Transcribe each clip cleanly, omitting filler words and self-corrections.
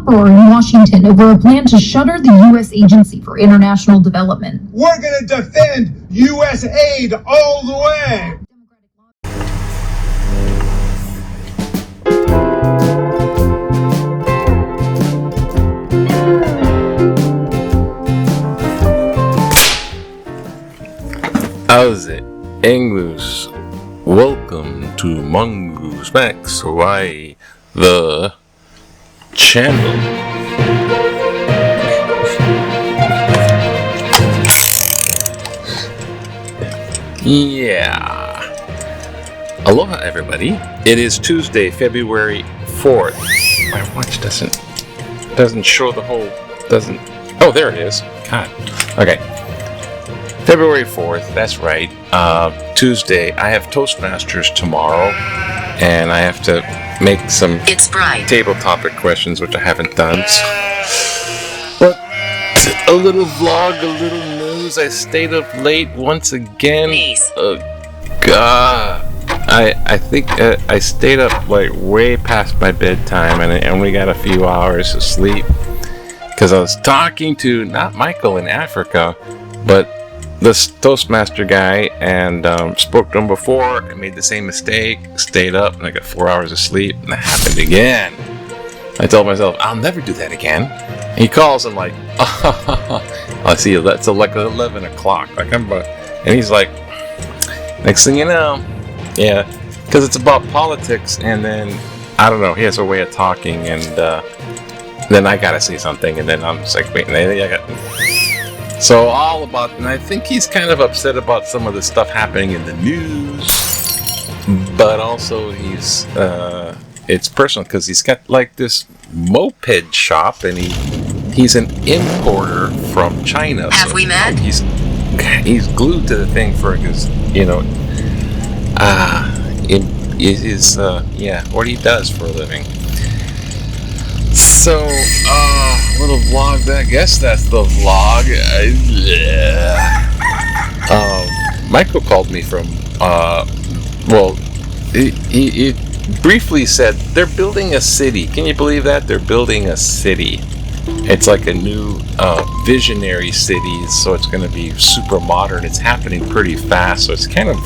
uproar in Washington over a plan to shutter the U.S. Agency for International Development. We're going to defend USAID all the way. How's it, English? Welcome to Mongoose Max, why the channel. Yeah. Aloha, everybody. It is Tuesday, February 4th. My watch doesn't show the whole. Oh, there it is. God. Okay. February 4th, that's right, Tuesday. I have Toastmasters tomorrow, and I have to make some table topic questions, which I haven't done. But a little vlog, a little news. I stayed up late once again. God, I think I stayed up like way past my bedtime, and I only got a few hours of sleep because I was talking to not Michael in Africa, but this Toastmaster guy, and spoke to him before. I made the same mistake, stayed up, and I got 4 hours of sleep, and it happened again. I told myself, I'll never do that again. And he calls, and like, I see you. That's like 11 o'clock. Like and he's like, next thing you know, yeah, because it's about politics, and then I don't know. He has a way of talking, and then I gotta say something, and then I'm just like, wait, and I got. So all about, and I think he's kind of upset about some of the stuff happening in the news, but also it's personal because he's got like this moped shop, and he's an importer from China. Have we met? He's glued to the thing for his, what he does for a living. So, little vlog. I guess that's the vlog. Michael called me from. He briefly said they're building a city. Can you believe that? They're building a city. It's like a new visionary city, so it's going to be super modern. It's happening pretty fast, so it's kind of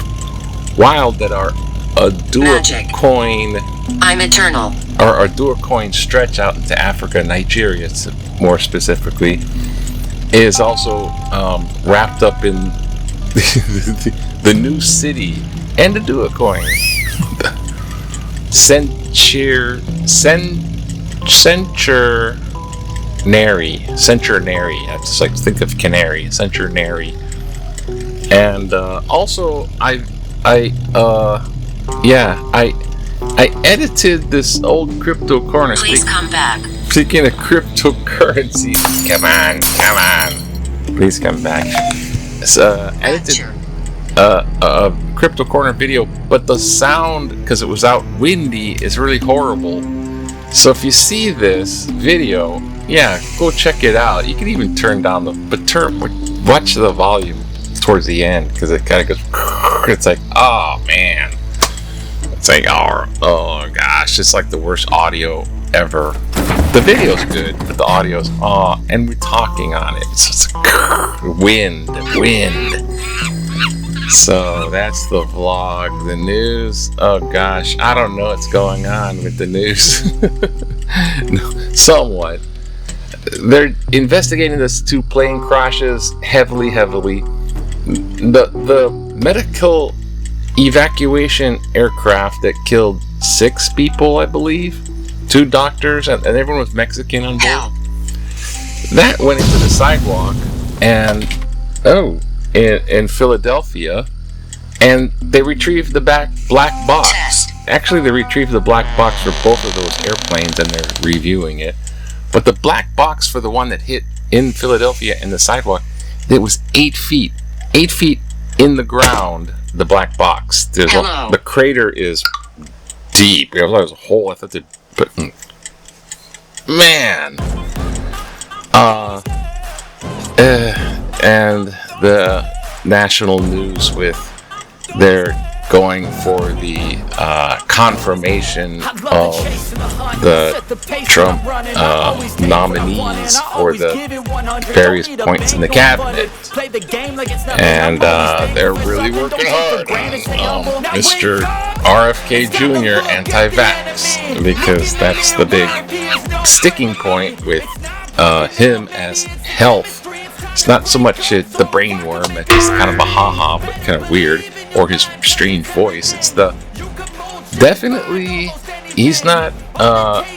wild that our Adua coin. I'm eternal. Our Adua coin stretch out into Africa, Nigeria, more specifically, is also wrapped up in the new city and the Adua coin. Centurnary. I just like to think of canary. Centurnary. And also, I edited this old crypto corner. Please come back. Speaking of cryptocurrency, come on. Please come back. Edited a crypto corner video, but the sound, because it was out windy, is really horrible. So if you see this video, go check it out. You can even turn down watch the volume towards the end, because it kind of goes. It's like, oh man. It's like, oh gosh, it's like the worst audio ever. The video's good, but the audio's, and we're talking on it. So it's like, wind. So that's the vlog. The news, oh gosh, I don't know what's going on with the news. No, somewhat. They're investigating these two plane crashes heavily. The medical evacuation aircraft that killed 6 people, I believe, 2 doctors, and everyone was Mexican on board. That went into the sidewalk, and in Philadelphia, and they retrieved the black box. Actually, they retrieved the black box for both of those airplanes, and they're reviewing it. But the black box for the one that hit in Philadelphia in the sidewalk, it was 8 feet in the ground. The black box. The crater is deep. There was a hole. I thought man. And the national news with they're going for the confirmation of the Trump nominees for the various points in the cabinet. And they're really working hard on Mr. RFK Jr. anti-vax, because that's the big sticking point with him as health. It's not so much the brain worm, that's just kind of a ha-ha, but kind of weird, or his strange voice. It's definitely, he's not,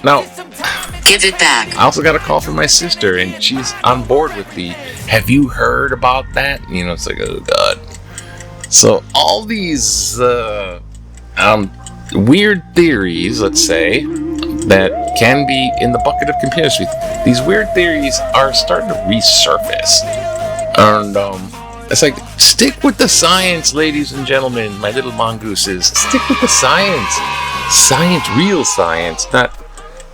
now, give it back. I also got a call from my sister, and she's on board with the, have you heard about that? You know, it's like, oh God. So all these weird theories, let's say, that can be in the bucket of conspiracy, these weird theories are starting to resurface. And it's like, stick with the science, ladies and gentlemen, my little mongooses. Stick with the science. Science, real science, not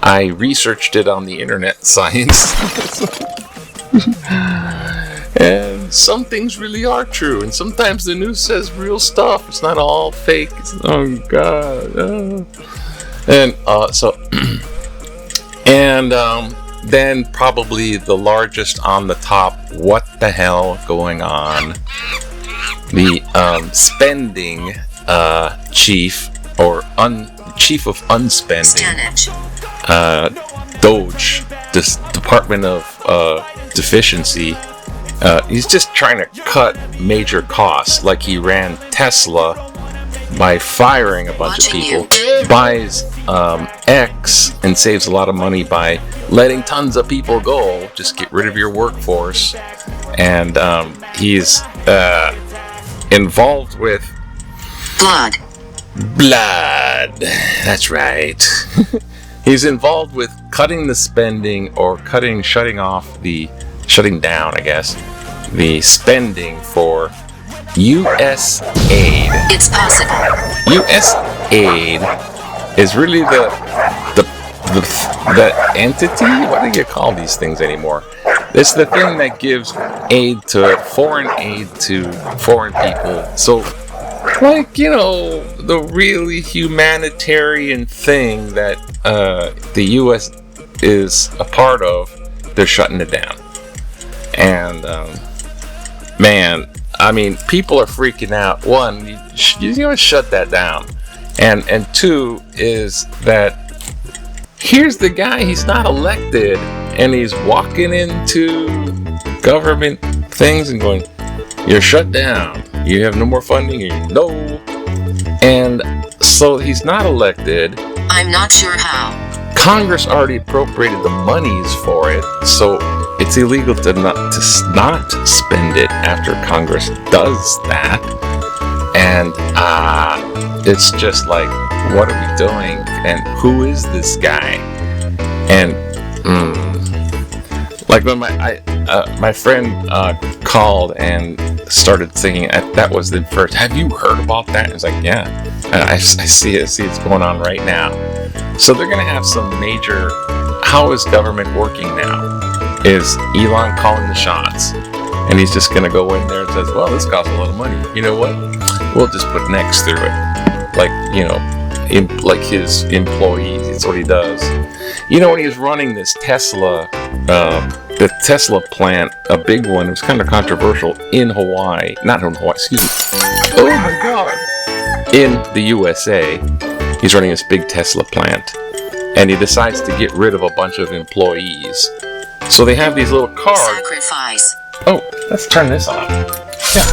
I researched it on the internet science. And some things really are true, and sometimes the news says real stuff. It's not all fake. Oh God. And then probably the largest on the top, what the hell going on? The spending chief, or chief of unspending, DOGE, this Department of Deficiency. He's just trying to cut major costs, like he ran Tesla by firing a bunch of people, buys X and saves a lot of money by letting tons of people go, just get rid of your workforce. And he's involved with blood, that's right. He's involved with cutting the spending, or shutting down, I guess, the spending for USAID. It's possible. USAID is really the entity. What do you call these things anymore? It's the thing that gives foreign aid to foreign people. So, like, you know, the really humanitarian thing that the U.S. is a part of, they're shutting it down. And man, I mean, people are freaking out. One, you know, shut that down. And two is that here's the guy, he's not elected, and he's walking into government things and going, you're shut down, you have no more funding, no. And so he's not elected. I'm not sure how. Congress already appropriated the monies for it, so it's illegal to not spend it after Congress does that. And it's just like, what are we doing? And who is this guy? And like when my friend called and started thinking, that was the first, have you heard about that? It's like, yeah, I see it. See it's going on right now. So they're going to have some major, how is government working now? Is Elon calling the shots? And he's just going to go in there and says, well, this costs a lot of money. You know what? We'll just put an X through it. Like, you know, like his employees. It's what he does. You know, when he was running this Tesla, the Tesla plant, a big one, it was kind of controversial in Hawaii. Not in Hawaii, excuse me. Oh my God. In the USA, he's running this big Tesla plant. And he decides to get rid of a bunch of employees. So they have these little cards. Sacrifice. Oh, let's turn this off. Yeah.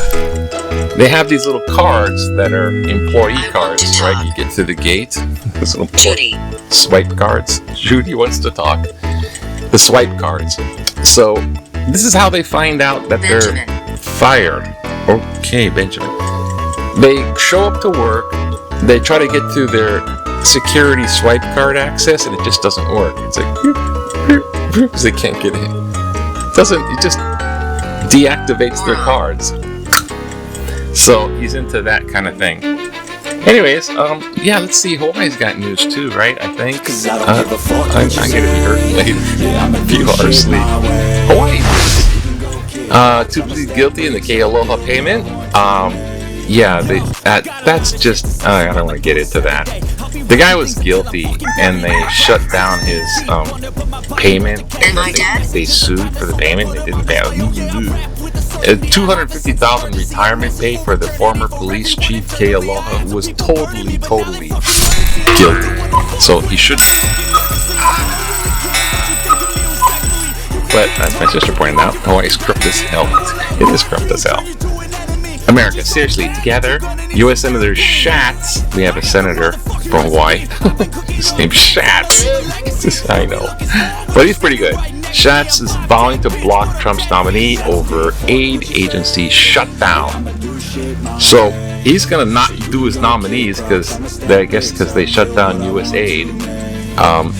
They have these little cards that are employee cards, right? You get to the gate. This little Judy. Swipe cards. Judy wants to talk. The swipe cards. So this is how they find out that Benjamin. They're fired. Okay, Benjamin. They show up to work. They try to get to their security swipe card access, and it just doesn't work. It's like, because they can't get in. It just deactivates their cards. So he's into that kind of thing. Anyways, yeah, let's see. Hawaii's got news too, right? I think. I'm gonna be hurt later. A few hours sleep. Hawaii. To plead guilty in the Kealoha payment. Yeah, that's just. I don't want to get into that. The guy was guilty, and they shut down his payment. Am I dead? They sued for the payment. They didn't pay out. $250,000 retirement pay for the former police chief K. Aloha, who was totally guilty. So he should. But as my sister pointed out, Hawaii is corrupt as hell. It is corrupt as hell. America, seriously, together, U.S. Senator Schatz, we have a senator from Hawaii, his name's Schatz, I know, but he's pretty good. Schatz is vowing to block Trump's nominee over aid agency shutdown. So he's going to not do his nominees because they shut down USAID.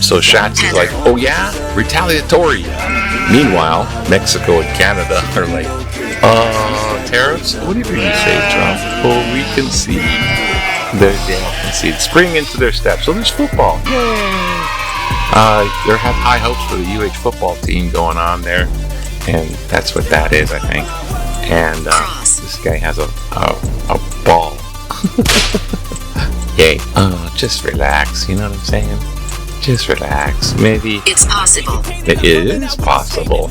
So Schatz is like, oh yeah, retaliatory. Meanwhile, Mexico and Canada are like, tariffs? Whatever you say, Trump. Oh, we can see. They can see. Spring into their steps. So there's football. Yay! They have high hopes for the UH football team going on there. And that's what that is, I think. And this guy has a ball. Yay. Just relax. You know what I'm saying? Just relax. Maybe It's possible. it is possible.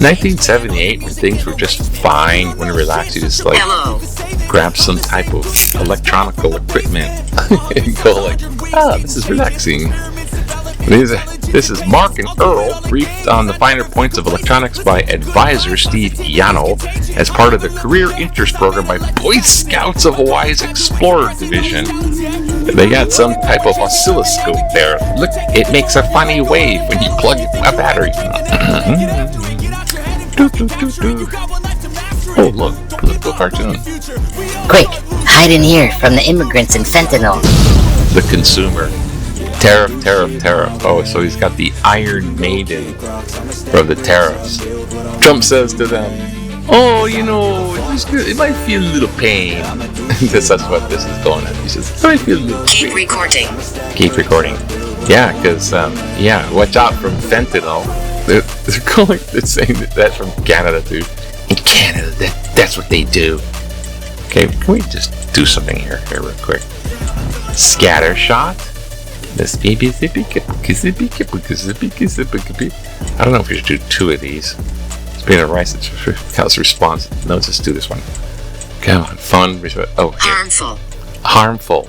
1978, when things were just fine, when you relax, you just like Hello. grab some type of electronical equipment and go like, this is relaxing. This is Mark and Earl, briefed on the finer points of electronics by advisor Steve Yano as part of the Career Interest Program by Boy Scouts of Hawaii's Explorer Division. They got some type of oscilloscope there. Look, it makes a funny wave when you plug a battery. Oh, look, political cartoon. Quick, hide in here from the immigrants and fentanyl. The consumer. Tariff. Oh, so he's got the Iron Maiden from the tariffs. Trump says to them, oh, it might feel a little pain. That's what this is going at. He says, it might feel a little Keep pain. recording. Keep recording. Yeah, because, watch out from fentanyl. They're saying that's from Canada, too. In Canada, that's what they do. Okay, can we just do something here real quick? Scatter shot. This baby zippy zippy. I don't know if we should do two of these. It's been a rice house response. No, let's just do this one. Come on, fun. Oh, here. Harmful.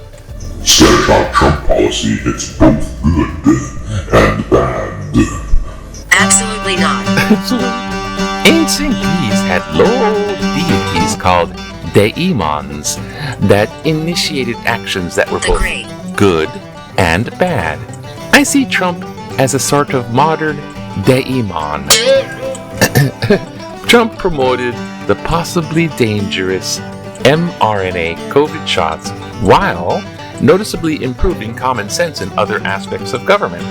Said about Trump policy, it's both good and bad. Absolutely not. Ancient Greece had lord deities called Daemons that initiated actions that were The both great. good and bad. I see Trump as a sort of modern Daemon. Trump promoted the possibly dangerous mRNA COVID shots while noticeably improving common sense in other aspects of government.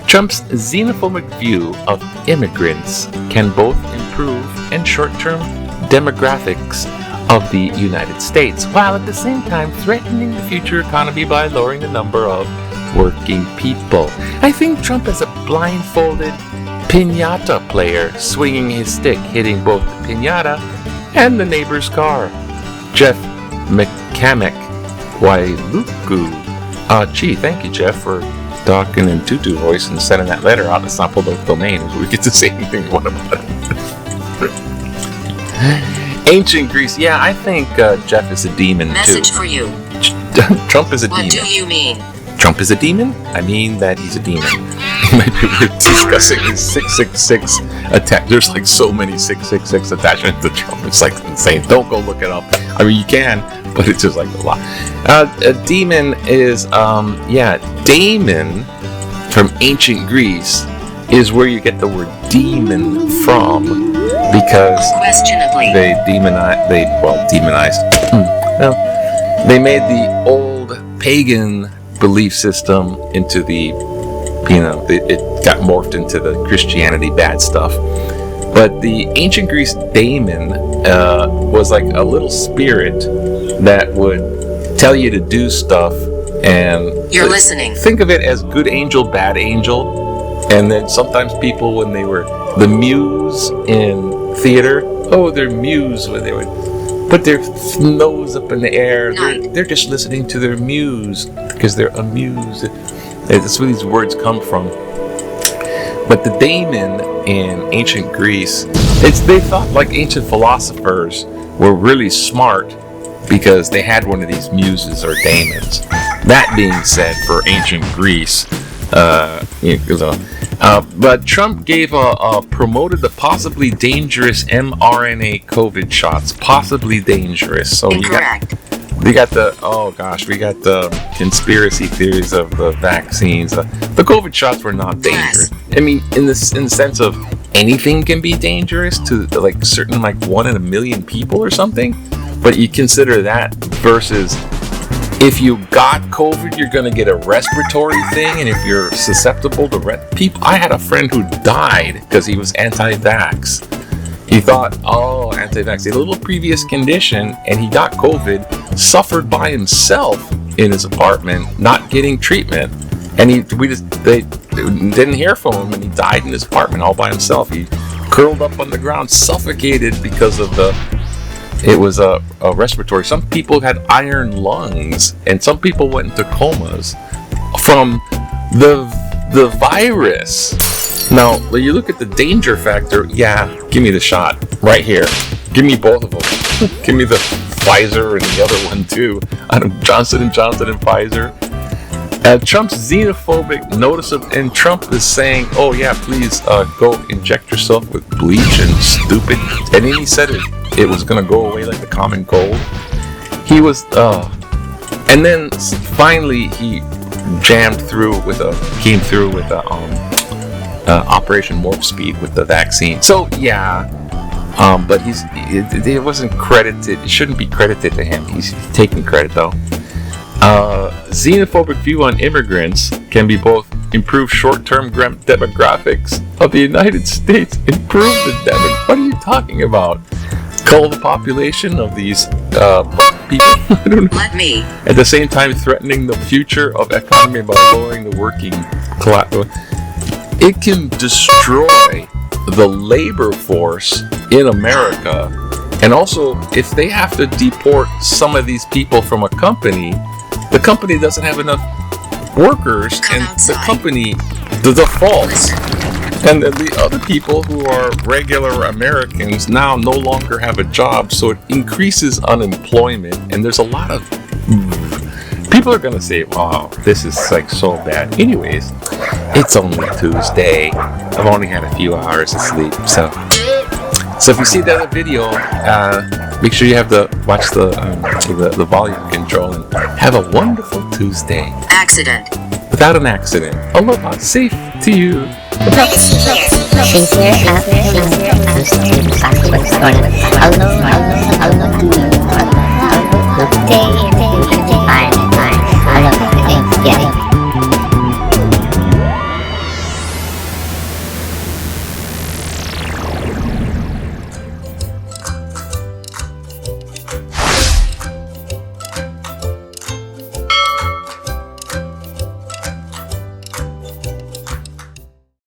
Trump's xenophobic view of immigrants can both improve and short-term demographics of the United States, while at the same time threatening the future economy by lowering the number of working people. I think Trump is a blindfolded piñata player swinging his stick, hitting both the piñata and the neighbor's car. Jeff McCamick Wailuku. Gee, thank you, Jeff, for talking in tutu voice and sending that letter out. It's not public domain, so we get to say anything we want about it. Ancient Greece. Yeah, I think Jeff is a demon Message too. for you. Trump is a What demon. do you mean? Trump is a demon? I mean that he's a demon. Maybe we're discussing his 666 attack. There's like so many 666 attachments to Trump. It's like insane. Don't go look it up. I mean, you can, but it's just like a lot. A demon is, Daemon from ancient Greece is where you get the word demon from, because Questionably. they demonized. Well, they made the old pagan belief system into the, it got morphed into the Christianity bad stuff. But the ancient Greece daemon was like a little spirit that would tell you to do stuff, and You're listening. think of it as good angel, bad angel. And then sometimes people, when they were the muse in theater, their muse, when they would put their nose up in the air. Night. They're just listening to their muse because they're amused. That's where these words come from. But the Daemon in ancient Greece, they thought like ancient philosophers were really smart because they had one of these muses or daemons. That being said, for ancient Greece, but Trump promoted the possibly dangerous mRNA COVID shots. Possibly dangerous. So Incorrect. we got the conspiracy theories of the vaccines. The COVID shots were not dangerous. I mean, in the sense of anything can be dangerous to like certain 1 in a million people or something. But you consider that versus if you got COVID, you're going to get a respiratory thing, and if you're susceptible to people, I had a friend who died because he was anti-vax. He thought, anti-vax. He had a little previous condition, and he got COVID, suffered by himself in his apartment, not getting treatment, and they didn't hear from him, and he died in his apartment all by himself. He curled up on the ground, suffocated because of it was a respiratory. Some people had iron lungs, and some people went into comas from the virus. Now, when you look at the danger factor, give me the shot right here. Give me both of them. Give me the Pfizer and the other one too. Johnson & Johnson and Pfizer. Trump's xenophobic notice and Trump is saying, please go inject yourself with bleach and stupid. And then he said it was going to go away like the common cold. He was, and then finally he came through with Operation Warp Speed with the vaccine. So but it wasn't credited. It shouldn't be credited to him. He's taking credit though. Xenophobic view on immigrants can be both improve short-term demographics of the United States, improve the what are you talking about? Cull the population of these people. I don't know. Let me. At the same time, threatening the future of economy by lowering the working class. It can destroy the labor force in America, and also if they have to deport some of these people from a company, the company doesn't have enough workers, and the company defaults. And then the other people who are regular Americans now no longer have a job, so it increases unemployment, and there's a lot of people are gonna say, wow, this is so bad. Anyways, it's only Tuesday. I've only had a few hours of sleep, so if you see the other video, make sure you have watch the volume control, and have a wonderful Tuesday. Accident. Without an accident. Aloha, safe to you. Hello.